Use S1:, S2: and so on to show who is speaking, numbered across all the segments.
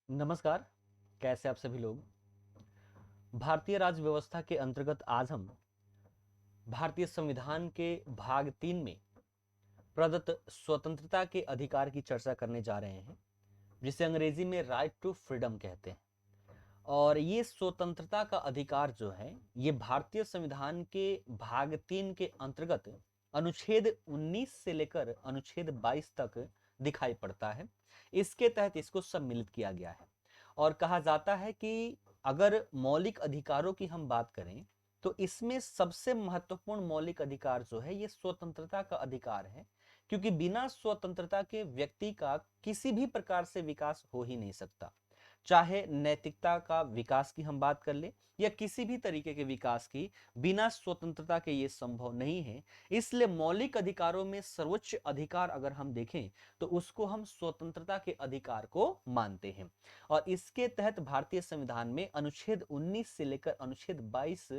S1: नमस्कार। कैसे आप सभी लोग। भारतीय राज्य व्यवस्था के अंतर्गत आज हम भारतीय संविधान के भाग 3 में प्रदत्त स्वतंत्रता के अधिकार की चर्चा करने जा रहे हैं, जिसे अंग्रेजी में राइट टू फ्रीडम कहते हैं। और ये स्वतंत्रता का अधिकार जो है, ये भारतीय संविधान के भाग 3 के अंतर्गत अनुच्छेद 19 से लेकर अनुच्छेद 22 तक दिखाई पड़ता है। इसके तहत इसको सम्मिलित किया गया है और कहा जाता है कि अगर मौलिक अधिकारों की हम बात करें तो इसमें सबसे महत्वपूर्ण मौलिक अधिकार जो है ये स्वतंत्रता का अधिकार है, क्योंकि बिना स्वतंत्रता के व्यक्ति का किसी भी प्रकार से विकास हो ही नहीं सकता। चाहे नैतिकता का विकास की हम बात कर ले या किसी भी तरीके के विकास की, बिना स्वतंत्रता के ये संभव नहीं है। इसलिए मौलिक अधिकारों में सर्वोच्च अधिकार अगर हम देखें तो उसको हम स्वतंत्रता के अधिकार को मानते हैं। और इसके तहत भारतीय संविधान में अनुच्छेद 19 से लेकर अनुच्छेद 22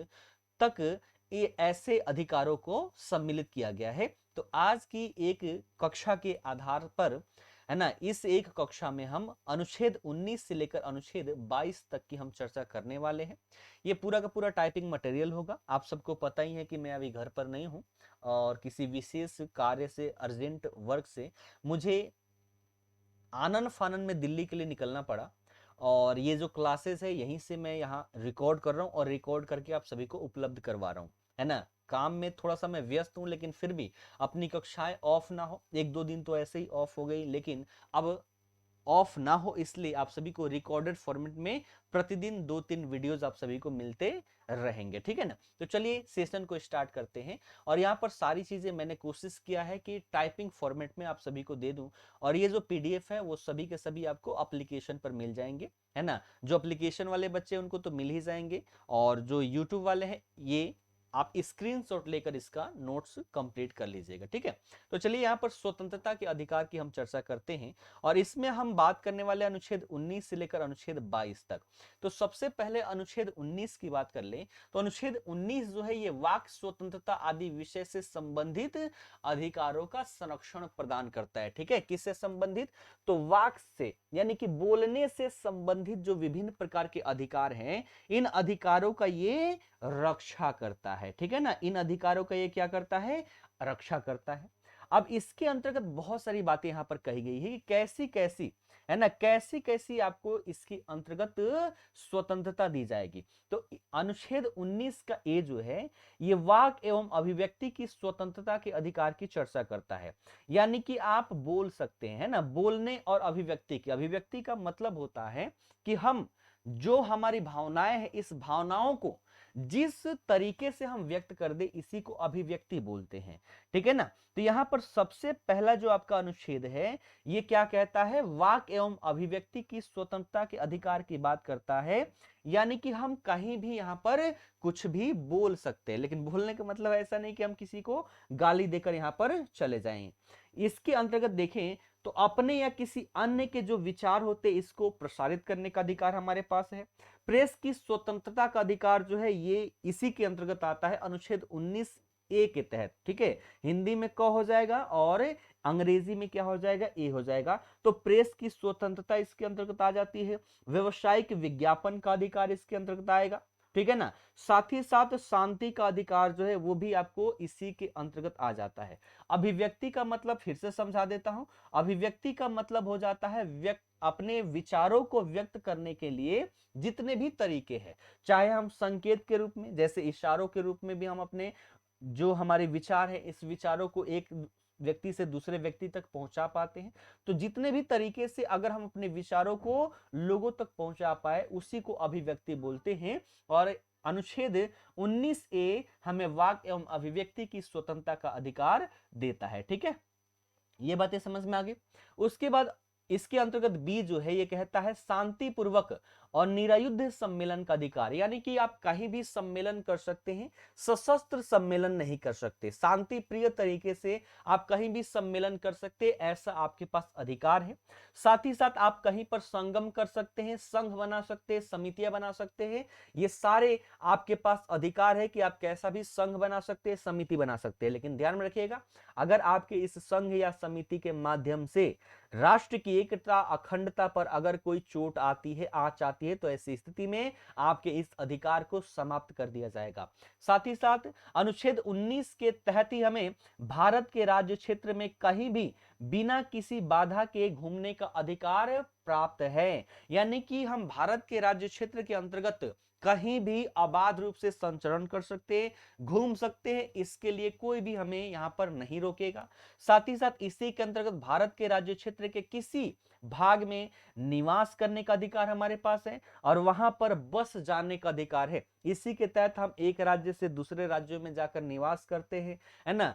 S1: तक ये ऐसे अधिकारों को सम्मिलित किया गया है। तो आज की एक कक्षा के आधार पर, है ना, इस एक कक्षा में हम अनुच्छेद 19 से लेकर अनुच्छेद 22 तक की हम चर्चा करने वाले हैं। ये पूरा का पूरा टाइपिंग मटेरियल होगा। आप सबको पता ही है कि मैं अभी घर पर नहीं हूं और किसी विशेष कार्य से, अर्जेंट वर्क से मुझे आनन फानन में दिल्ली के लिए निकलना पड़ा। और ये जो क्लासेस है यहीं से मैं यहाँ रिकॉर्ड कर रहा हूँ और रिकॉर्ड करके आप सभी को उपलब्ध करवा रहा हूँ, है ना। काम में थोड़ा सा मैं व्यस्त हूँ, लेकिन फिर भी अपनी कक्षाएं ऑफ ना हो, एक दो दिन तो ऐसे ही ऑफ हो गई, लेकिन अब ऑफ ना हो इसलिए आप सभी को रिकॉर्डेड फॉर्मेट में प्रतिदिन 2-3 वीडियोस आप सभी को मिलते रहेंगे, ठीक है ना। तो चलिए सेशन को स्टार्ट करते हैं। और यहाँ पर सारी चीजें मैंने कोशिश किया है कि टाइपिंग फॉर्मेट में आप सभी को दे दूं, और ये जो पीडीएफ है वो सभी के सभी आपको एप्लीकेशन पर मिल जाएंगे, है ना। जो एप्लीकेशन वाले बच्चे उनको तो मिल ही जाएंगे, और जो यूट्यूब वाले हैं ये आप स्क्रीनशॉट लेकर इसका नोट्स कंप्लीट कर लीजिएगा, ठीक है। तो चलिए यहाँ पर स्वतंत्रता के अधिकार की हम चर्चा करते हैं, और इसमें हम बात करने वाले अनुच्छेद 19 से लेकर अनुच्छेद 22 तक। तो सबसे पहले अनुच्छेद 19 की बात कर लें तो अनुच्छेद 19 जो है ये वाक स्वतंत्रता आदि विषय से संबंधित अधिकारों का संरक्षण प्रदान करता है, ठीक है। किससे संबंधित? तो वाक से, यानी कि बोलने से संबंधित जो विभिन्न प्रकार के अधिकार हैं, इन अधिकारों का ये रक्षा करता है, ठीक है ना। इन अधिकारों का ये क्या करता है? रक्षा करता है। अब इसके अंतर्गत बहुत सारी बातें यहां पर कही गई है कि कैसी कैसी, है ना, कैसी कैसी आपको इसके अंतर्गत स्वतंत्रता दी जाएगी। तो अनुच्छेद 19 का ए जो है ये वाक एवं अभिव्यक्ति की स्वतंत्रता के अधिकार की चर्चा करता है। यानी कि आप बोल सकते हैं, है ना। बोलने और अभिव्यक्ति की, अभिव्यक्ति का मतलब होता है कि हम जो हमारी भावनाएं हैं इस भावनाओं को जिस तरीके से हम व्यक्त कर दे इसी को अभिव्यक्ति बोलते हैं, ठीक है ना। तो यहां पर सबसे पहला जो आपका अनुच्छेद है ये क्या कहता है? वाक एवं अभिव्यक्ति की स्वतंत्रता के अधिकार की बात करता है। यानी कि हम कहीं भी यहां पर कुछ भी बोल सकते हैं, लेकिन बोलने का मतलब ऐसा नहीं कि हम किसी को गाली देकर यहां पर चले जाएं। इसके अंतर्गत देखें तो अपने या किसी अन्य के जो विचार होते इसको प्रसारित करने का अधिकार हमारे पास है। प्रेस की स्वतंत्रता का अधिकार जो है ये इसी के अंतर्गत आता है, अनुच्छेद 19 ए के तहत, ठीक है। हिंदी में क हो जाएगा और अंग्रेजी में क्या हो जाएगा? ए हो जाएगा। तो प्रेस की स्वतंत्रता इसके अंतर्गत आ जाती है। व्यवसायिक विज्ञापन का अधिकार इसके अंतर्गत आएगा, ठीक है ना। साथ ही साथ शांति का अधिकार जो है वो भी आपको इसी के अंतर्गत आ जाता है। अभिव्यक्ति का मतलब फिर से समझा देता हूं। अभिव्यक्ति का मतलब हो जाता है अपने विचारों को व्यक्त करने के लिए जितने भी तरीके हैं, चाहे हम संकेत के रूप में, जैसे इशारों के रूप में भी हम अपने जो हमारे विचार है इस विचारों को एक व्यक्ति से दूसरे व्यक्ति तक पहुंचा पाते हैं। तो जितने भी तरीके से अगर हम अपने विचारों को लोगों तक पहुंचा पाए उसी को अभिव्यक्ति बोलते हैं। और अनुच्छेद 19 ए हमें वाक एवं अभिव्यक्ति की स्वतंत्रता का अधिकार देता है, ठीक है। ये बातें समझ में आ गई। उसके बाद इसके अंतर्गत बी जो है ये कहता है शांतिपूर्वक और निरायुध सम्मेलन का अधिकार, यानी कि आप कहीं भी सम्मेलन कर सकते हैं, सशस्त्र सम्मेलन नहीं कर सकते। शांति प्रिय तरीके से आप कहीं भी सम्मेलन कर सकते हैं, ऐसा आपके पास अधिकार है। साथ ही साथ आप कहीं पर संगम कर सकते हैं, संघ बना सकते हैं, समितियां बना सकते हैं। ये सारे आपके पास अधिकार है कि आप कैसा भी संघ बना सकते हैं, समिति बना सकते हैं। लेकिन ध्यान में रखिएगा, अगर आपके इस संघ या समिति के माध्यम से राष्ट्र की एकता अखंडता पर अगर कोई चोट आती है, आंच आती है, तो ऐसी स्थिति में आपके इस अधिकार को समाप्त कर दिया जाएगा। साथ ही साथ अनुच्छेद 19 के तहत ही हमें भारत के राज्य क्षेत्र में कहीं भी बिना किसी बाधा के घूमने का अधिकार प्राप्त है। यानी कि हम भारत के राज्य क्षेत्र के अंतर्गत कहीं भी अबाध रूप से संचरण कर सकते हैं, घूम सकते हैं, इसके लिए कोई भी हमें यहां पर नहीं रोकेगा। साथ ही साथ इसी के अंतर्गत भारत के राज्य क्षेत्र के किसी भाग में निवास करने का अधिकार हमारे पास है और वहां पर बस जाने का अधिकार है। इसी के तहत हम एक राज्य से दूसरे राज्यों में जाकर निवास करते हैं, है ना।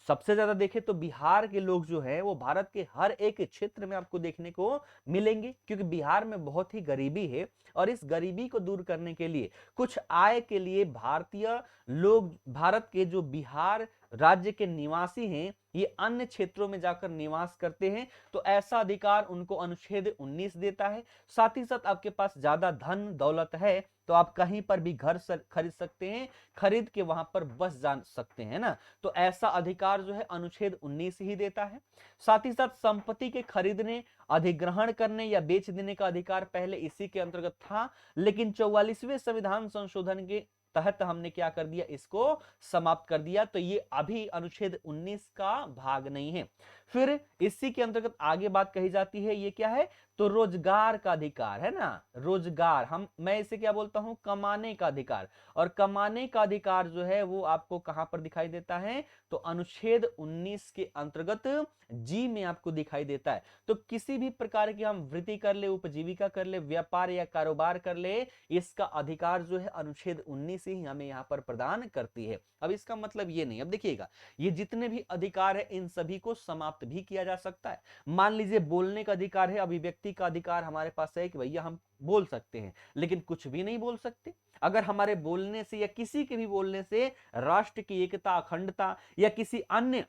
S1: सबसे ज्यादा देखें तो बिहार के लोग जो है वो भारत के हर एक क्षेत्र में आपको देखने को मिलेंगे, क्योंकि बिहार में बहुत ही गरीबी है और इस गरीबी को दूर करने के लिए कुछ आय के लिए भारतीय लोग, भारत के जो बिहार राज्य के निवासी हैं, ये अन्य क्षेत्रों में जाकर निवास करते हैं। तो ऐसा अधिकार उनको अनुच्छेद 19 देता है। साथ ही साथ आपके पास ज्यादा धन दौलत है तो आप कहीं पर भी घर खरीद सकते हैं, खरीद के वहां पर बस जा सकते हैं ना। तो ऐसा अधिकार जो है अनुच्छेद 19 ही देता है। साथ ही साथ संपत्ति के खरीदने, अधिग्रहण करने या बेच देने का अधिकार पहले इसी के अंतर्गत था, लेकिन 44वें संविधान संशोधन के तहत हमने क्या कर दिया, इसको समाप्त कर दिया। तो ये अभी अनुच्छेद 19 का भाग नहीं है। फिर इसी के अंतर्गत आगे बात कही जाती है, ये क्या है, तो रोजगार का अधिकार है ना। रोजगार, मैं इसे क्या बोलता हूं, कमाने का अधिकार। और कमाने का अधिकार जो है वो आपको कहां पर दिखाई देता है, तो अनुच्छेद 19 के अंतर्गत जी में आपको दिखाई देता है। तो किसी भी प्रकार की हम वृत्ति कर ले, उपजीविका कर ले, व्यापार या कारोबार कर ले, इसका अधिकार जो है अनुच्छेद 19 ही हमें यहाँ पर प्रदान करती है। अब इसका मतलब ये नहीं, अब देखिएगा, ये जितने भी अधिकार है इन सभी को समाप्त भी किया जा सकता है। मान लीजिए बोलने का अधिकार है, अभिव्यक्ति का अधिकार हमारे पास है कि भैया हम बोल सकते हैं, लेकिन कुछ भी नहीं बोल सकते। अगर हमारे बोलने से या किसी के भी बोलने से राष्ट्र की एकता, अखंडता या किसी अन्य,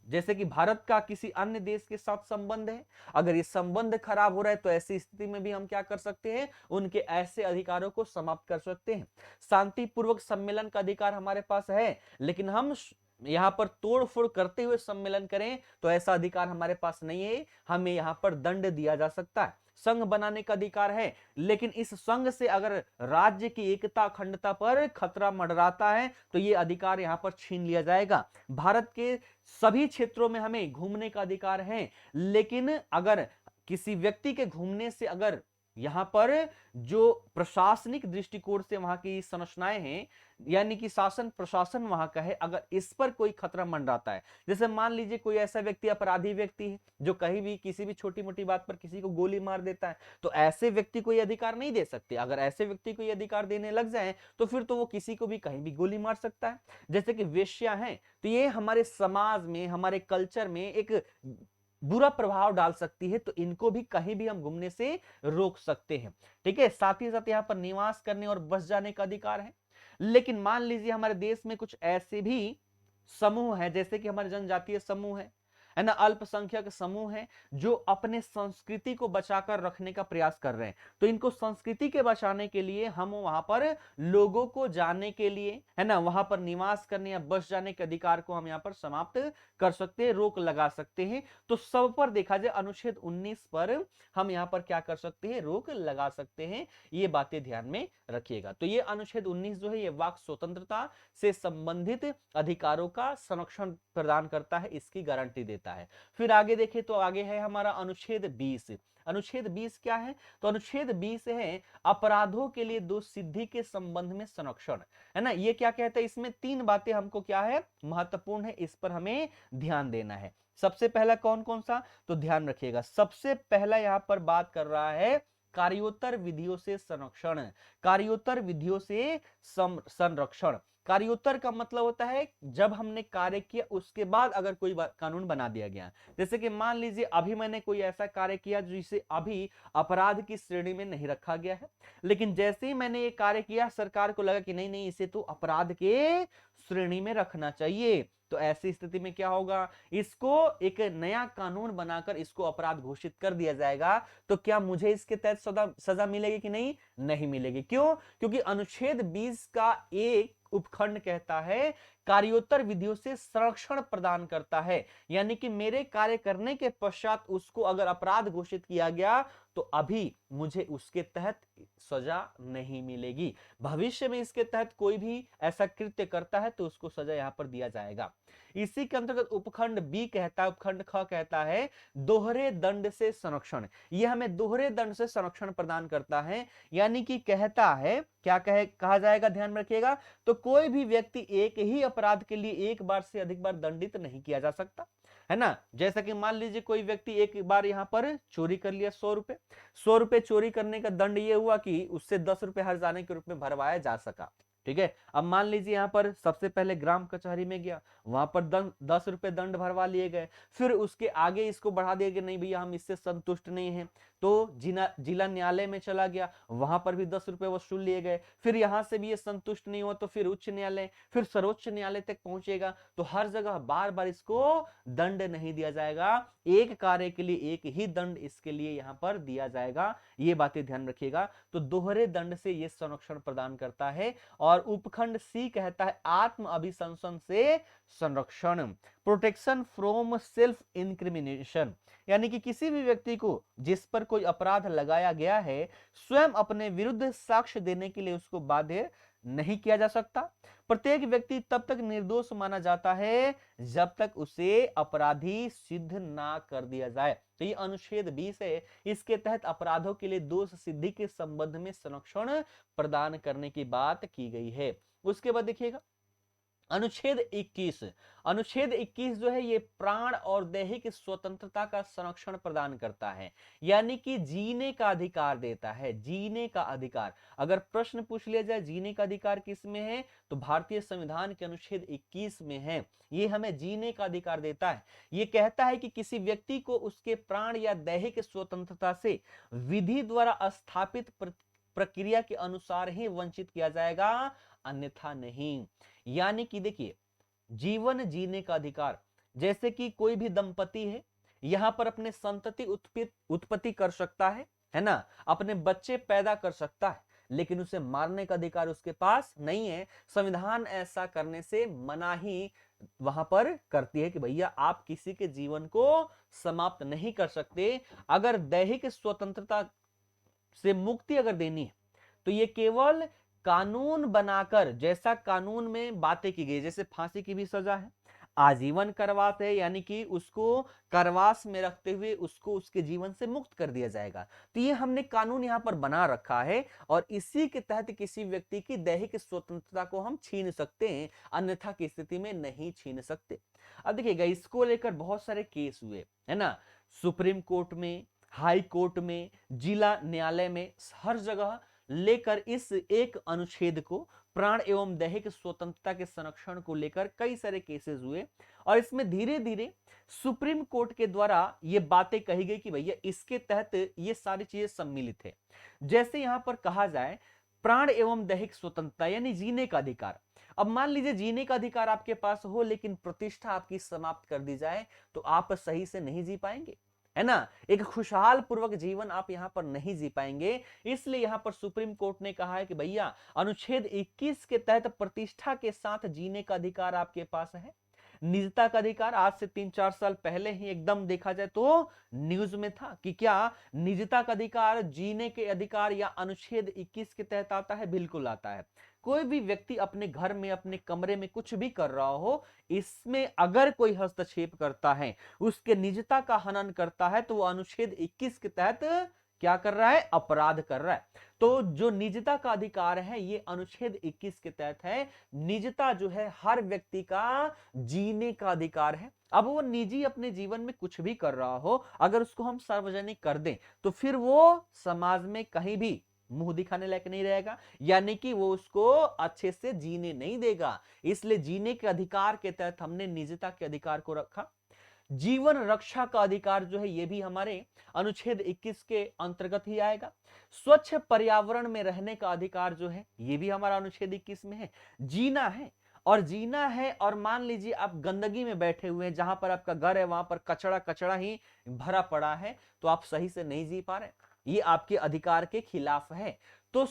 S1: जैसे कि भारत का किसी अन्य देश के साथ संबंध है, अगर ये संबंध खराब हो रहा है तो ऐसी स्थिति में भी हम क्या कर सकते हैं, उनके ऐसे अधिकारों को समाप्त कर सकते हैं। शांतिपूर्वक सम्मेलन का अधिकार हमारे पास है, लेकिन हम यहां पर तोड़फोड़ करते हुए सम्मेलन करें तो ऐसा अधिकार हमारे पास नहीं है, हमें यहां पर दंड दिया जा सकता है। संघ बनाने का अधिकार है, लेकिन इस संघ से अगर राज्य की एकता अखंडता पर खतरा मंडराता है तो यह अधिकार यहां पर छीन लिया जाएगा। भारत के सभी क्षेत्रों में हमें घूमने का अधिकार है, लेकिन अगर किसी व्यक्ति के घूमने से अगर यहां पर जो प्रशासनिक दृष्टिकोण से वहां की संरचनाएं हैं, यानी कि शासन प्रशासन वहां का है, अगर इस पर कोई खतरा मंडराता है, जैसे मान लीजिए कोई ऐसा व्यक्ति, अपराधी व्यक्ति है जो कहीं भी किसी भी छोटी मोटी बात पर किसी को गोली मार देता है, तो ऐसे व्यक्ति को यह अधिकार नहीं दे सकते। अगर ऐसे व्यक्ति को यह अधिकार देने लग जाए तो फिर तो वो किसी को भी कहीं भी गोली मार सकता है। जैसे कि वेश्या है, तो ये हमारे समाज में, हमारे कल्चर में एक बुरा प्रभाव डाल सकती है, तो इनको भी कहीं भी हम घूमने से रोक सकते हैं। ठीक है। साथ ही साथ यहाँ पर निवास करने और बस जाने का अधिकार है। लेकिन मान लीजिए हमारे देश में कुछ ऐसे भी समूह है, जैसे कि हमारे जनजातीय समूह है ना, अल्पसंख्यक समूह है, जो अपने संस्कृति को बचाकर रखने का प्रयास कर रहे हैं। तो इनको संस्कृति के बचाने के लिए हम वहां पर लोगों को जाने के लिए, है ना, वहां पर निवास करने या बस जाने के अधिकार को हम यहाँ पर समाप्त कर सकते हैं, रोक लगा सकते हैं। तो सब पर देखा जाए अनुच्छेद 19 पर हम यहाँ पर क्या कर सकते हैं, रोक लगा सकते हैं। ये बातें ध्यान में रखिएगा। तो ये अनुच्छेद 19 जो है ये वाक स्वतंत्रता से संबंधित अधिकारों का संरक्षण प्रदान करता है, इसकी गारंटी देता है। फिर आगे देखें तो आगे है हमारा अनुच्छेद 20। अनुच्छेद 20 क्या है, तो अनुच्छेद 20 है अपराधों के लिए दोष सिद्धि के संबंध में संरक्षण, है ना। ये क्या कहता है, इसमें तीन बातें हमको क्या है, महत्वपूर्ण है, इस पर हमें ध्यान देना है। सबसे पहला कौन कौन सा, तो ध्यान रखिएगा, सबसे पहला यहां पर बात कर रहा है कार्योत्तर विधियों से संरक्षण। कार्योत्तर विधियों से संरक्षण, कार्योत्तर का मतलब होता है जब हमने कार्य किया उसके बाद अगर कोई कानून बना दिया गया। जैसे कि मान लीजिए अभी मैंने कोई ऐसा कार्य किया जिसे अभी अपराध की श्रेणी में नहीं रखा गया है, लेकिन जैसे ही मैंने ये कार्य किया सरकार को लगा कि नहीं नहीं इसे तो अपराध के श्रेणी में रखना चाहिए, तो ऐसी स्थिति में क्या होगा, इसको एक नया कानून बनाकर इसको अपराध घोषित कर दिया जाएगा। तो क्या मुझे इसके तहत सजा मिलेगी कि नहीं, नहीं मिलेगी। क्यों, क्योंकि अनुच्छेद 20 का एक उपखंड कहता है कार्योत्तर विधियों से संरक्षण प्रदान करता है। यानी कि मेरे कार्य करने के पश्चात उसको अगर अपराध घोषित किया गया तो अभी मुझे उसके तहत सजा नहीं मिलेगी, भविष्य में इसके तहत कोई भी ऐसा कृत्य करता है तो उसको सजा यहां पर दिया जाएगा। इसी के अंतर्गत उपखंड बी कहता है, उपखंड ख कहता है दोहरे दंड से संरक्षण। यह हमें दोहरे दंड से संरक्षण प्रदान करता है, यानी कि कहता है क्या कहा जाएगा, ध्यान में रखिएगा, तो कोई भी व्यक्ति एक ही अपराध के लिए एक बार से अधिक बार दंडित नहीं किया जा सकता, है ना। जैसा कि मान लीजिए कोई व्यक्ति एक बार यहां पर चोरी कर लिया 100 रुपए चोरी करने का दंड यह हुआ कि उससे 10 रुपए हर्जाने के रूप में भरवाया जा सका। ठीक है, अब मान लीजिए यहां पर सबसे पहले ग्राम कचहरी में गया, वहां पर 10 रुपए दंड भरवा लिए गए, फिर उसके आगे इसको बढ़ा दिया कि नहीं भैया हम इससे संतुष्ट नहीं हैं, तो जिला न्यायालय में चला गया, वहां पर भी 10 रुपए वसूल लिए गए, फिर यहां से भी ये संतुष्ट नहीं हुआ तो फिर उच्च न्यायालय, फिर सर्वोच्च न्यायालय तक पहुंचेगा। तो हर जगह बार बार इसको दंड नहीं दिया जाएगा, एक कार्य के लिए एक ही दंड इसके लिए यहां पर दिया जाएगा, ये बातें ध्यान रखिएगा। तो दोहरे दंड से ये संरक्षण प्रदान करता है। और उपखंड सी कहता है आत्म अभिशंसन से संरक्षण, प्रोटेक्शन फ्रॉम सेल्फ इंक्रिमिनेशन, यानी कि किसी भी व्यक्ति को जिस पर कोई अपराध लगाया गया है स्वयं अपने विरुद्ध साक्ष्य देने के लिए उसको बाध्य नहीं किया जा सकता। प्रत्येक व्यक्ति तब तक निर्दोष माना जाता है जब तक उसे अपराधी सिद्ध ना कर दिया जाए। तो ये अनुच्छेद 20 है, इसके तहत अपराधों के लिए दोष सिद्धि के संबंध में संरक्षण प्रदान करने की बात की गई है। उसके बाद देखिएगा अनुच्छेद 21, अनुच्छेद 21 जो है ये प्राण और दैहिक स्वतंत्रता का संरक्षण प्रदान करता है, यानी कि जीने का अधिकार देता है, जीने का अधिकार। अगर प्रश्न पूछ लिया जाए जीने का अधिकार किस में है, तो भारतीय संविधान के अनुच्छेद 21 में है। ये हमें जीने का अधिकार देता है। ये कहता है कि किसी व्यक्ति को उसके प्राण या दैहिक स्वतंत्रता से विधि द्वारा स्थापित प्रक्रिया के अनुसार ही वंचित किया जाएगा, अन्यथा नहीं। यानी कि देखिए जीवन जीने का अधिकार, जैसे कि कोई भी दंपति है यहां पर अपने संतति उत्पत्ति कर सकता है ना, अपने बच्चे पैदा कर सकता है, लेकिन उसे मारने का अधिकार उसके पास नहीं है। संविधान ऐसा करने से मनाही वहां पर करती है कि भैया आप किसी के जीवन को समाप्त नहीं कर सकते। अगर दैहिक स्वतंत्रता से मुक्ति अगर देनी है तो ये केवल कानून बनाकर, जैसा कानून में बातें की गई, जैसे फांसी की भी सजा है, आजीवन कारावास है, यानी कि उसको कारावास में रखते हुए उसको उसके जीवन से मुक्त कर दिया जाएगा। तो ये हमने कानून यहां पर बना रखा है और इसी के तहत किसी व्यक्ति की दैहिक स्वतंत्रता को हम छीन सकते हैं, अन्यथा की स्थिति में नहीं छीन सकते। अब देखिएगा इसको लेकर बहुत सारे केस हुए, है ना, सुप्रीम कोर्ट में, हाई कोर्ट में, जिला न्यायालय में, हर जगह लेकर इस एक अनुच्छेद को, प्राण एवं दैहिक स्वतंत्रता के संरक्षण को लेकर कई सारे केसेस हुए और इसमें धीरे धीरे सुप्रीम कोर्ट के द्वारा ये बातें कही गई कि भैया इसके तहत ये सारी चीजें सम्मिलित है। जैसे यहां पर कहा जाए प्राण एवं दैहिक स्वतंत्रता यानी जीने का अधिकार। अब मान लीजिए जीने का अधिकार आपके पास हो लेकिन प्रतिष्ठा आपकी समाप्त कर दी जाए तो आप सही से नहीं जी पाएंगे, है ना, एक खुशहाल पूर्वक जीवन आप यहां पर नहीं जी पाएंगे। इसलिए यहां पर सुप्रीम कोर्ट ने कहा है कि भैया अनुच्छेद 21 के तहत प्रतिष्ठा के साथ जीने का अधिकार आपके पास है। निजता का अधिकार आज से 3-4 साल पहले ही एकदम देखा जाए तो न्यूज में था कि क्या निजता का अधिकार जीने के अधिकार या अनुच्छेद 21 के तहत आता है, बिल्कुल आता है। कोई भी व्यक्ति अपने घर में अपने कमरे में कुछ भी कर रहा हो, इसमें अगर कोई हस्तक्षेप करता है, उसके निजता का हनन करता है, तो वो अनुच्छेद 21 के तहत क्या कर रहा है, अपराध कर रहा है। तो जो निजता का अधिकार है ये अनुच्छेद 21 के तहत है। निजता जो है हर व्यक्ति का जीने का अधिकार है। अब वो निजी अपने जीवन में कुछ भी कर रहा हो, अगर उसको हम सार्वजनिक कर दें तो फिर वो समाज में कहीं भी मुंह दिखाने लायक नहीं रहेगा, यानी कि वो उसको अच्छे से जीने नहीं देगा। इसलिए जीने के अधिकार के तहत हमने निजता के अधिकार को रखा। जीवन रक्षा का अधिकार जो है ये भी हमारे अनुच्छेद 21 के अंतर्गत ही आएगा। स्वच्छ पर्यावरण में रहने का अधिकार जो है ये भी हमारा अनुच्छेद 21 में है। जीना है और मान लीजिए आप गंदगी में बैठे हुए हैं, जहां पर आपका घर है वहां पर कचड़ा कचड़ा ही भरा पड़ा है, तो आप सही से नहीं जी पा रहे, ये आपके अधिकार के खिलाफ है। तो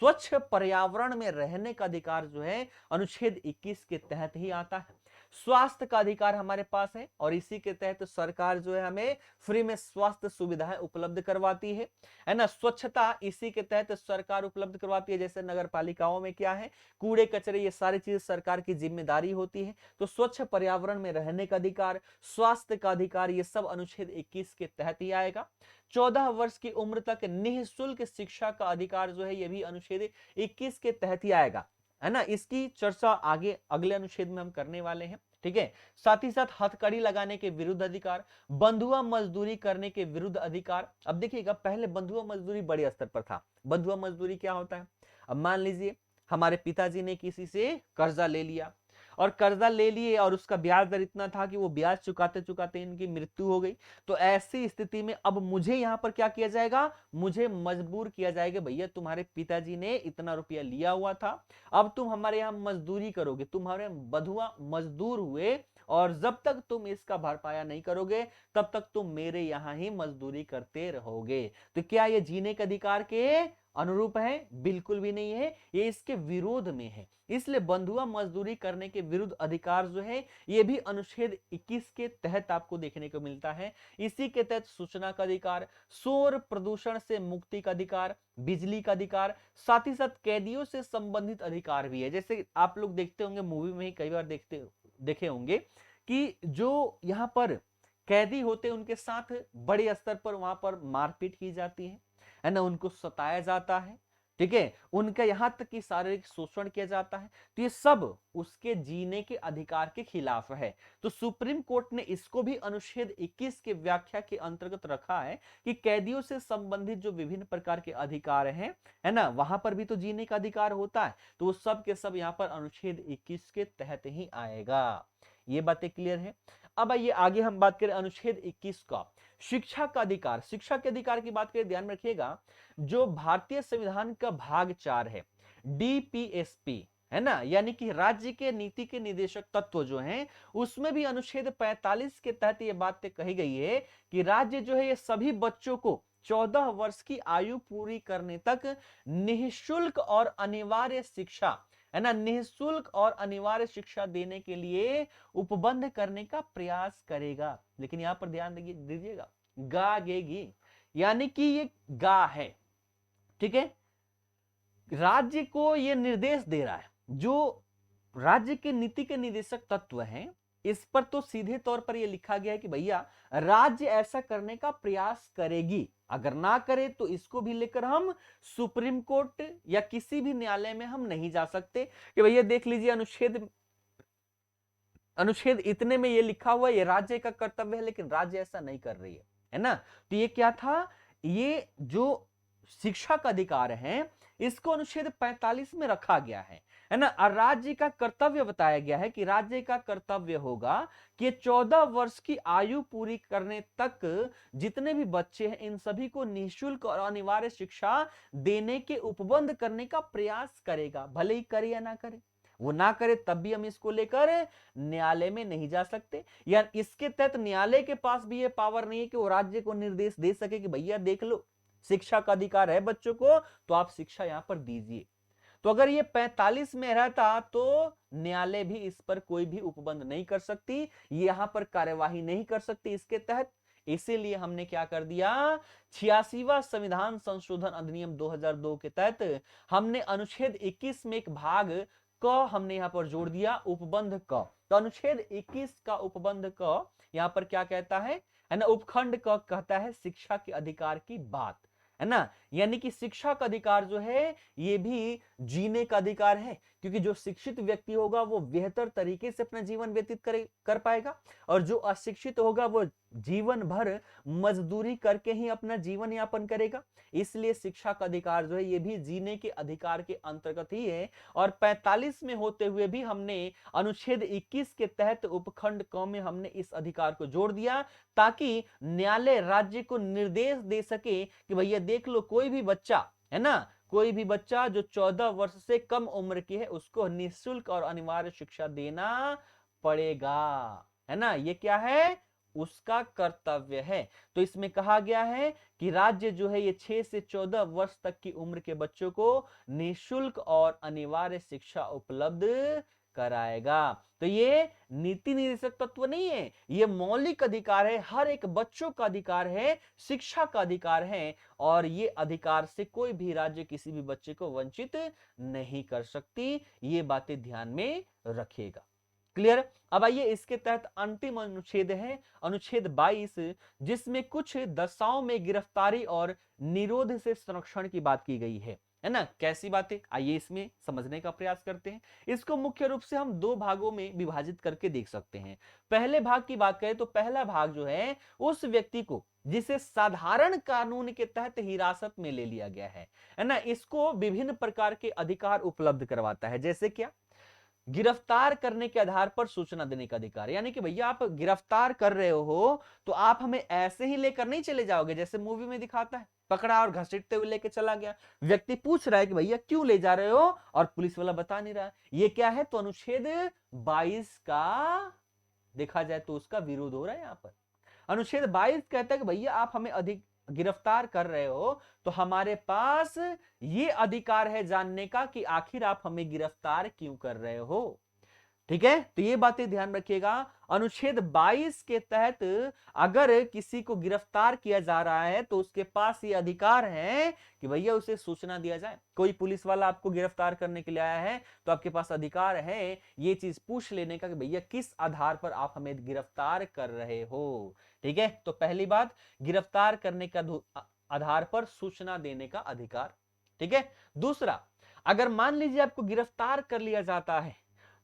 S1: स्वच्छ पर्यावरण में रहने का अधिकार जो है अनुच्छेद 21 के तहत ही आता है। स्वास्थ्य का अधिकार हमारे पास है और इसी के तहत सरकार जो है हमें फ्री में स्वास्थ्य सुविधाएं उपलब्ध करवाती है ना। स्वच्छता इसी के तहत सरकार उपलब्ध करवाती है, जैसे नगर पालिकाओं में क्या है, कूड़े कचरे ये सारी चीज सरकार की जिम्मेदारी होती है। तो स्वच्छ पर्यावरण में रहने का अधिकार, स्वास्थ्य का अधिकार, ये सब अनुच्छेद 21 के तहत ही आएगा। 14 वर्ष की उम्र तक निःशुल्क शिक्षा का अधिकार जो है ये भी अनुच्छेद 21 के तहत ही आएगा, है ना। इसकी चर्चा आगे अगले अनुच्छेद में हम करने वाले हैं, ठीक है। साथ ही साथ हथकड़ी लगाने के विरुद्ध अधिकार, बंधुआ मजदूरी करने के विरुद्ध अधिकार। अब देखिएगा, पहले बंधुआ मजदूरी बड़े स्तर पर था। बंधुआ मजदूरी क्या होता है? अब मान लीजिए हमारे पिताजी ने किसी से कर्जा ले लिया और कर्जा ले लिए और उसका ब्याज दर इतना था कि वो ब्याज चुकाते चुकाते इनकी मृत्यु हो गई। तो ऐसी स्थिति में अब मुझे यहां पर क्या किया जाएगा? मुझे मजबूर किया जाएगा, भैया तुम्हारे पिताजी ने इतना रुपया लिया हुआ था, अब तुम हमारे यहां मजदूरी करोगे, तुम्हारे बंधुआ मजदूर हुए और जब तक तुम इसका भरपाया नहीं करोगे तब तक तुम मेरे यहां ही मजदूरी करते रहोगे। तो क्या ये जीने के अधिकार के अनुरूप है? बिल्कुल भी नहीं है, ये इसके विरोध में है। इसलिए बंधुआ मजदूरी करने के विरुद्ध अधिकार जो है ये भी अनुच्छेद 21 के तहत आपको देखने को मिलता है। इसी के तहत सूचना का अधिकार, शोर प्रदूषण से मुक्ति का अधिकार, बिजली का अधिकार, साथ ही साथ कैदियों से संबंधित अधिकार भी है। जैसे आप लोग देखते होंगे, मूवी में ही कई बार देखे होंगे कि जो यहाँ पर कैदी होते हैं उनके साथ बड़े स्तर पर वहां पर मारपीट की जाती है ना, उनको सताया जाता है, ठीक है, उनका यहां तक कि शारीरिक शोषण किया जाता है। तो ये सब उसके जीने के अधिकार के खिलाफ है। तो सुप्रीम कोर्ट ने इसको भी अनुच्छेद 21 के व्याख्या के अंतर्गत रखा है कि कैदियों से संबंधित जो विभिन्न प्रकार के अधिकार हैं, है ना, वहां पर भी तो जीने का अधिकार होता है। तो वो सब के सब यहाँ पर अनुच्छेद 21 के तहत ही आएगा। ये बातें क्लियर है। अब आइए आगे हम बात करें अनुच्छेद 21 का, शिक्षा का अधिकार। शिक्षा के अधिकार की बात करें, ध्यान में रखिएगा, जो भारतीय संविधान का भाग 4 है, डीपीएसपी, है ना, यानी कि राज्य के नीति के निर्देशक तत्व जो हैं, उसमें भी अनुच्छेद 45 के तहत ये बात कही गई है कि राज्य जो है ये सभी बच्चों को 14 वर्ष की आयु पूरी करने तक निःशुल्क और अनिवार्य शिक्षा, है ना, निःशुल्क और अनिवार्य शिक्षा देने के लिए उपबंध करने का प्रयास करेगा। लेकिन यहां पर ध्यान दीजिएगा, गा गेगी, यानी कि ये गा है, ठीक है, राज्य को ये निर्देश दे रहा है। जो राज्य के नीति के निर्देशक तत्व हैं, इस पर तो सीधे तौर पर यह लिखा गया है कि भैया राज्य ऐसा करने का प्रयास करेगी, अगर ना करे तो इसको भी लेकर हम सुप्रीम कोर्ट या किसी भी न्यायालय में हम नहीं जा सकते कि भैया देख लीजिए अनुच्छेद इतने में ये लिखा हुआ, ये राज्य का कर्तव्य है, लेकिन राज्य ऐसा नहीं कर रही है ना। तो ये क्या था? ये जो शिक्षा का अधिकार है इसको अनुच्छेद 45 में रखा गया है ना। और राज्य का कर्तव्य बताया गया है कि राज्य का कर्तव्य होगा कि 14 वर्ष की आयु पूरी करने तक जितने भी बच्चे हैं इन सभी को निःशुल्क और अनिवार्य शिक्षा देने के उपबंध करने का प्रयास करेगा, भले ही करे या ना करे। वो ना करे तब भी हम इसको लेकर न्यायालय में नहीं जा सकते, या इसके तहत न्यायालय के पास भी ये पावर नहीं है कि वो राज्य को निर्देश दे सके कि भैया देख लो शिक्षा का अधिकार है बच्चों को तो आप शिक्षा यहां पर दीजिए। तो अगर ये 45 में रहता तो न्यायालय भी इस पर कोई भी उपबंध नहीं कर सकती, यहां पर कार्यवाही नहीं कर सकती इसके तहत। इसीलिए हमने क्या कर दिया, 86वां संविधान संशोधन अधिनियम 2002 के तहत हमने अनुच्छेद 21 में एक भाग क हमने यहां पर जोड़ दिया, उपबंध क। तो अनुच्छेद 21 का उपबंध क यहां पर क्या कहता है ना, उपखंड क कहता है शिक्षा के अधिकार की बात, है ना। यानी कि शिक्षा का अधिकार जो है ये भी जीने का अधिकार है, क्योंकि जो शिक्षित व्यक्ति होगा वो बेहतर तरीके से अपना जीवन व्यतीत कर पाएगा, और जो अशिक्षित होगा वो जीवन भर मजदूरी करके ही अपना जीवन यापन करेगा। इसलिए शिक्षा का अधिकार जो है ये भी जीने के अधिकार के अंतर्गत ही है। और 45 में होते हुए भी हमने अनुच्छेद 21 के तहत उपखंड क में हमने इस अधिकार को जोड़ दिया, ताकि न्यायालय राज्य को निर्देश दे सके कि भैया देख लो कोई भी बच्चा, है ना, कोई भी बच्चा जो 14 वर्ष से कम उम्र की है उसको निःशुल्क और अनिवार्य शिक्षा देना पड़ेगा, है ना। ये क्या है? उसका कर्तव्य है। तो इसमें कहा गया है कि राज्य जो है ये 6 से 14 वर्ष तक की उम्र के बच्चों को निःशुल्क और अनिवार्य शिक्षा उपलब्ध कराएगा। तो ये नीति निर्देशक तत्व नहीं है, ये मौलिक अधिकार है, हर एक बच्चों का अधिकार है, शिक्षा का अधिकार है, और ये अधिकार से कोई भी राज्य किसी भी बच्चे को वंचित नहीं कर सकती। ये बातें ध्यान में रखिएगा। क्लियर। अब आइए इसके तहत अंतिम अनुच्छेद है अनुच्छेद 22, जिसमें कुछ दशाओं में गिरफ्तारी और निरोध से संरक्षण की बात की गई है ना। कैसी बातें, आइए इसमें समझने का प्रयास करते हैं। इसको मुख्य रूप से हम दो भागों में विभाजित करके देख सकते हैं। पहले भाग की बात करें तो पहला भाग जो है उस व्यक्ति को जिसे साधारण कानून के तहत हिरासत में ले लिया गया है ना, इसको विभिन्न प्रकार के अधिकार उपलब्ध करवाता है। जैसे क्या, गिरफ्तार करने के आधार पर सूचना देने का अधिकार, यानी कि भैया आप गिरफ्तार कर रहे हो तो आप हमें ऐसे ही लेकर नहीं चले जाओगे जैसे मूवी में दिखाता है, पकड़ा और घसीटते हुए लेके चला गया। व्यक्ति पूछ रहा है कि भैया क्यों ले जा रहे हो, और पुलिस वाला बता नहीं रहा। ये क्या है, तो अनुच्छेद 22 का देखा जाए तो उसका विरोध हो रहा है। यहां पर अनुच्छेद 22 कहता है कि भैया आप हमें अधिक गिरफ्तार कर रहे हो तो हमारे पास ये अधिकार है जानने का कि आखिर आप हमें गिरफ्तार क्यों कर रहे हो। ठीक है, तो ये बातें ध्यान रखिएगा। अनुच्छेद 22 के तहत अगर किसी को गिरफ्तार किया जा रहा है तो उसके पास ये अधिकार है कि भैया उसे सूचना दिया जाए। कोई पुलिस वाला आपको गिरफ्तार करने के लिए आया है तो आपके पास अधिकार है ये चीज पूछ लेने का कि भैया किस आधार पर आप हमें गिरफ्तार कर रहे हो। ठीक है, तो पहली बात, गिरफ्तार करने का आधार पर सूचना देने का अधिकार। ठीक है, दूसरा, अगर मान लीजिए आपको गिरफ्तार कर लिया जाता है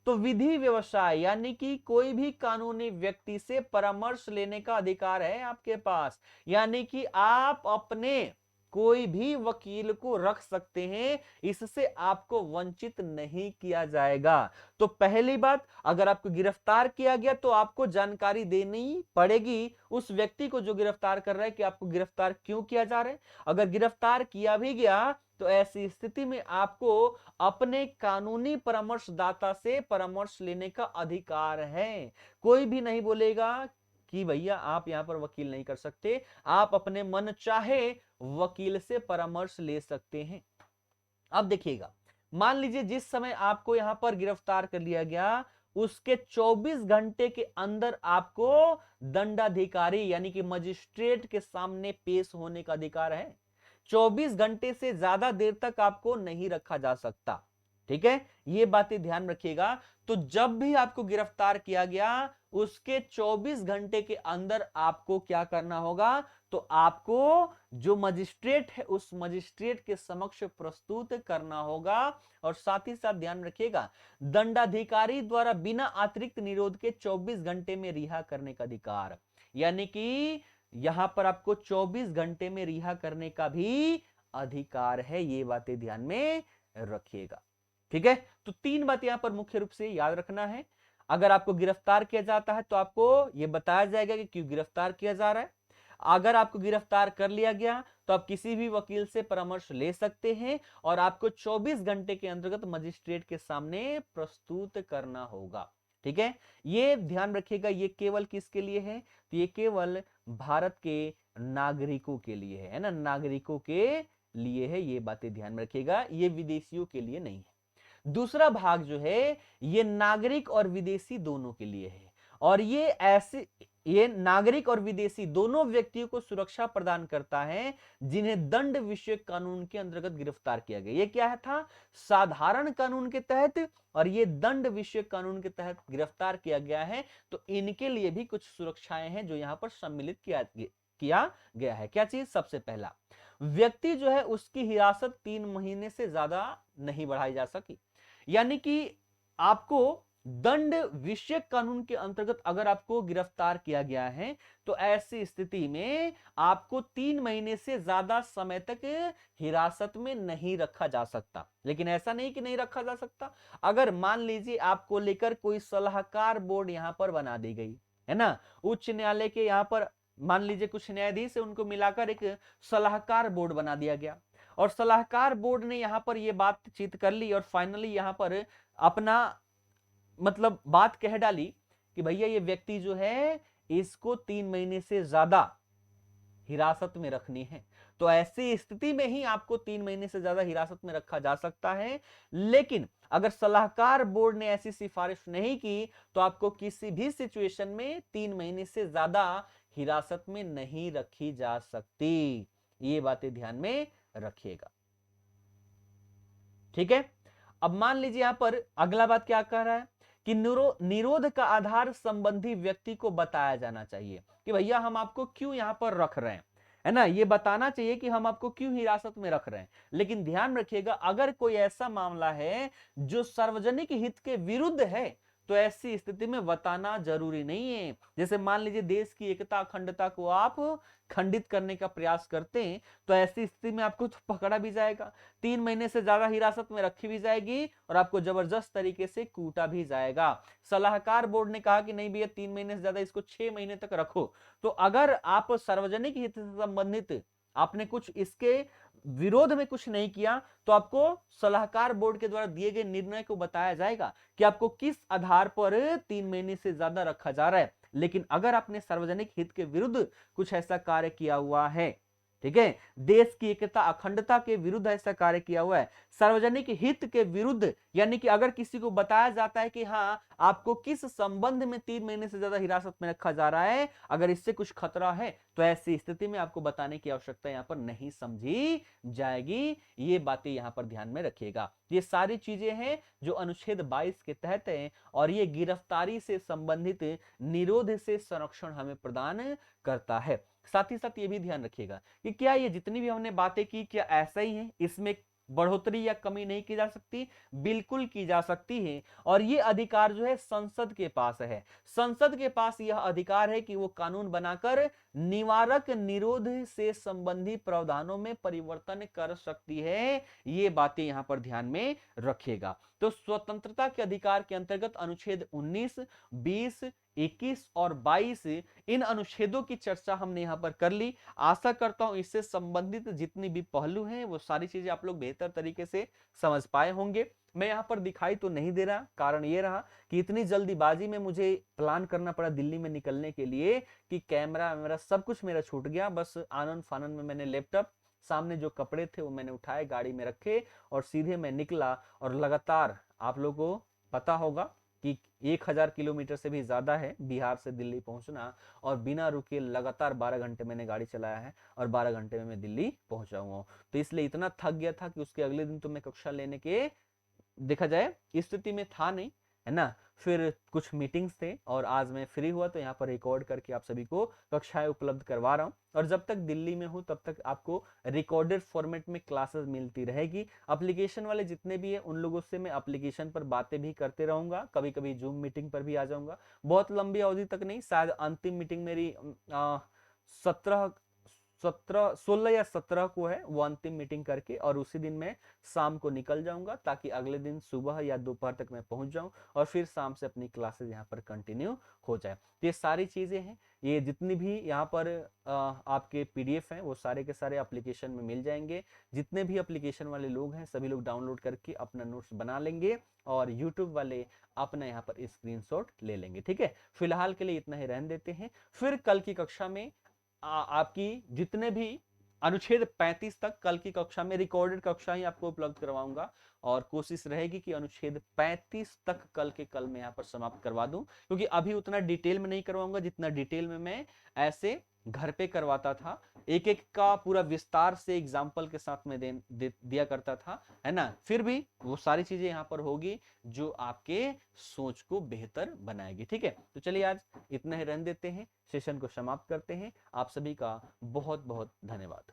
S1: तो विधि व्यवसाय यानी कि कोई भी कानूनी व्यक्ति से परामर्श लेने का अधिकार है आपके पास। यानी कि आप अपने कोई भी वकील को रख सकते हैं, इससे आपको वंचित नहीं किया जाएगा। तो पहली बात, अगर आपको गिरफ्तार किया गया तो आपको जानकारी देनी पड़ेगी उस व्यक्ति को जो गिरफ्तार कर रहा है कि आपको गिरफ्तार क्यों किया जा रहा है। अगर गिरफ्तार किया भी गया तो ऐसी स्थिति में आपको अपने कानूनी परामर्शदाता से परामर्श लेने का अधिकार है। कोई भी नहीं बोलेगा कि भैया आप यहां पर वकील नहीं कर सकते, आप अपने मन चाहे वकील से परामर्श ले सकते हैं। अब देखिएगा, मान लीजिए जिस समय आपको यहां पर गिरफ्तार कर लिया गया उसके 24 घंटे के अंदर आपको दंडाधिकारी यानी कि मजिस्ट्रेट के सामने पेश होने का अधिकार है। 24 घंटे से ज्यादा देर तक आपको नहीं रखा जा सकता। ठीक है, ये बातें ध्यान रखिएगा। तो जब भी आपको गिरफ्तार किया गया उसके 24 घंटे के अंदर आपको क्या करना होगा, तो आपको जो मजिस्ट्रेट है उस मजिस्ट्रेट के समक्ष प्रस्तुत करना होगा। और साथ ही साथ ध्यान रखिएगा, दंडाधिकारी द्वारा बिना अतिरिक्त निरोध के 24 घंटे में रिहा करने का अधिकार, यानी कि यहां पर आपको 24 घंटे में रिहा करने का भी अधिकार है। ये बातें ध्यान में रखिएगा। ठीक है, तो तीन बात यहां पर मुख्य रूप से याद रखना है। अगर आपको गिरफ्तार किया जाता है तो आपको यह बताया जाएगा कि क्यों गिरफ्तार किया जा रहा है। अगर आपको गिरफ्तार कर लिया गया तो आप किसी भी वकील से परामर्श ले सकते हैं और आपको 24 घंटे के अंतर्गत मजिस्ट्रेट के सामने प्रस्तुत करना होगा। ठीक है, ये ध्यान रखिएगा। ये केवल किसके लिए है, तो ये केवल भारत के नागरिकों के लिए है ना, नागरिकों के लिए है। ये बातें ध्यान में रखिएगा, ये विदेशियों के लिए नहीं है। दूसरा भाग जो है ये नागरिक और विदेशी दोनों के लिए है, और ये नागरिक और विदेशी दोनों व्यक्तियों को सुरक्षा प्रदान करता है जिन्हें दंड विषयक कानून के अंतर्गत गिरफ्तार किया गया। ये क्या है था, साधारण कानून के तहत, और ये दंड विषयक कानून के तहत गिरफ्तार किया गया है। तो इनके लिए भी कुछ सुरक्षाएं हैं जो यहां पर सम्मिलित किया गया है। क्या चीज, सबसे पहला, व्यक्ति जो है उसकी हिरासत 3 महीने से ज्यादा नहीं बढ़ाई जा सकी। यानी कि आपको दंड विषयक कानून के अंतर्गत अगर आपको गिरफ्तार किया गया है तो ऐसी स्थिति में आपको 3 महीने से ज्यादा समय तक हिरासत में नहीं रखा जा सकता। लेकिन ऐसा नहीं कि नहीं रखा जा सकता, अगर मान लीजिए आपको लेकर कोई सलाहकार बोर्ड यहां पर बना दी गई है ना, उच्च न्यायालय के यहां पर मान लीजिए कुछ न्यायाधीश है, उनको मिलाकर एक सलाहकार बोर्ड बना दिया गया, और सलाहकार बोर्ड ने यहां पर यह बातचीत कर ली और फाइनली यहां पर अपना मतलब बात कह डाली कि भैया ये व्यक्ति जो है इसको 3 महीने से ज्यादा हिरासत में रखनी है। तो ऐसी स्थिति में ही आपको 3 महीने से ज्यादा हिरासत में रखा जा सकता है। लेकिन अगर सलाहकार बोर्ड ने ऐसी सिफारिश नहीं की तो आपको किसी भी सिचुएशन में 3 महीने से ज्यादा हिरासत में नहीं रखी जा सकती। ये बातें ध्यान में रखिएगा, ठीक है। अब मान लीजिए यहां पर अगला बात क्या कह रहा है कि निरोध का आधार संबंधी व्यक्ति को बताया जाना चाहिए कि भैया हम आपको क्यों यहां पर रख रहे हैं, है ना। ये बताना चाहिए कि हम आपको क्यों हिरासत में रख रहे हैं। लेकिन ध्यान रखिएगा, अगर कोई ऐसा मामला है जो सार्वजनिक हित के विरुद्ध है तो ऐसी स्थिति में बताना जरूरी नहीं है। जैसे मान लीजिए देश की एकता अखंडता को आप खंडित करने का प्रयास करते हैं तो ऐसी स्थिति में आपको तो पकड़ा भी जाएगा, 3 महीने से ज्यादा हिरासत में रखी भी जाएगी और आपको जबरदस्त तरीके से कूटा भी जाएगा। सलाहकार बोर्ड ने कहा कि नहीं भैया 3 महीने से ज्यादा, इसको 6 महीने तक रखो। तो अगर आप सार्वजनिक हित से संबंधित आपने कुछ इसके विरोध में कुछ नहीं किया तो आपको सलाहकार बोर्ड के द्वारा दिए गए निर्णय को बताया जाएगा कि आपको किस आधार पर 3 महीने से ज्यादा रखा जा रहा है। लेकिन अगर आपने सार्वजनिक हित के विरुद्ध कुछ ऐसा कार्य किया हुआ है, ठीक है, देश की एकता अखंडता के विरुद्ध ऐसा कार्य किया हुआ है, सार्वजनिक हित के विरुद्ध, यानी कि अगर किसी को बताया जाता है कि हाँ आपको किस संबंध में 3 महीने से ज्यादा हिरासत में रखा जा रहा है, अगर इससे कुछ खतरा है तो ऐसी स्थिति में आपको बताने की आवश्यकता यहां पर नहीं समझी जाएगी। ये बातें यहां पर ध्यान में रखिएगा। ये सारी चीजें हैं जो अनुच्छेद 22 के तहत है और ये गिरफ्तारी से संबंधित निरोध से संरक्षण हमें प्रदान करता है। साथ ही साथ ये भी ध्यान रखिएगा कि क्या ये जितनी भी हमने बातें की क्या ऐसा ही है, इसमें बढ़ोतरी या कमी नहीं की जा सकती? बिल्कुल की जा सकती है। और ये अधिकार जो है संसद के पास है। संसद के पास यह अधिकार है कि वो कानून बनाकर निवारक निरोध से संबंधी प्रावधानों में परिवर्तन कर सकती है। ये बातें यहां पर ध्यान में रखिएगा। तो स्वतंत्रता के अधिकार के अंतर्गत अनुच्छेद 19, 20, 21 और 22 इन अनुच्छेदों की चर्चा हमने यहां पर कर ली। आशा करता हूं इससे संबंधित जितनी भी पहलू हैं वो सारी चीजें आप लोग बेहतर तरीके से समझ पाए होंगे। मैं यहां पर दिखाई तो नहीं दे रहा, कारण ये रहा कि इतनी जल्दीबाजी में मुझे प्लान करना पड़ा दिल्ली में निकलने के लिए कि कैमरा मेरा सब कुछ मेरा छूट गया। बस आनन फानन में मैंने लैपटॉप, सामने जो कपड़े थे वो मैंने उठाए, गाड़ी में रखे और सीधे मैं निकला। और लगातार आप लोगों को पता होगा कि 1000 किलोमीटर से भी ज्यादा है बिहार से दिल्ली पहुंचना, और बिना रुके लगातार 12 घंटे मैंने गाड़ी चलाया है और 12 घंटे में मैं दिल्ली पहुंचा हुआ हूं। तो इसलिए इतना थक गया था कि उसके अगले दिन तो मैं कक्षा लेने के देखा जाए स्थिति में था नहीं, है ना। फिर कुछ मीटिंग्स थे और आज मैं फ्री हुआ तो यहाँ पर रिकॉर्ड करके आप सभी को कक्षाएं उपलब्ध करवा रहा हूँ। और जब तक दिल्ली में हूँ तब तक आपको रिकॉर्डेड फॉर्मेट में क्लासेस मिलती रहेगी। एप्लीकेशन वाले जितने भी हैं उन लोगों से मैं एप्लीकेशन पर बातें भी करते रहूंगा, कभी कभी जूम मीटिंग पर भी आ जाऊंगा। बहुत लंबी अवधि तक नहीं, शायद अंतिम मीटिंग मेरी 17 17 16 या 17 को है, वो अंतिम मीटिंग करके और उसी दिन मैं शाम को निकल जाऊंगा ताकि अगले दिन सुबह या दोपहर तक मैं पहुंच जाऊं और फिर शाम से अपनी क्लासेस यहाँ पर कंटिन्यू हो जाए। तो ये सारी चीजें हैं, ये जितनी भी यहाँ पर आपके पीडीएफ हैं वो सारे के सारे एप्लीकेशन में मिल जाएंगे। जितने भी एप्लीकेशन वाले लोग हैं सभी लोग डाउनलोड करके अपना नोट्स बना लेंगे और यूट्यूब वाले अपना यहाँ पर स्क्रीनशॉट ले लेंगे। ठीक है, फिलहाल के लिए इतना ही रहने देते हैं। फिर कल की कक्षा में आपकी जितने भी अनुच्छेद 35 तक कल की कक्षा में रिकॉर्डेड कक्षा ही आपको उपलब्ध करवाऊंगा और कोशिश रहेगी कि अनुच्छेद 35 तक कल के कल में यहाँ पर समाप्त करवा दूं, क्योंकि अभी उतना डिटेल में नहीं करवाऊंगा जितना डिटेल में मैं ऐसे घर पे करवाता था। एक एक का पूरा विस्तार से एग्जाम्पल के साथ में दिया करता था, है ना। फिर भी वो सारी चीजें यहाँ पर होगी जो आपके सोच को बेहतर बनाएगी। ठीक है, तो चलिए आज इतना ही रहने देते हैं, सेशन को समाप्त करते हैं। आप सभी का बहुत बहुत धन्यवाद।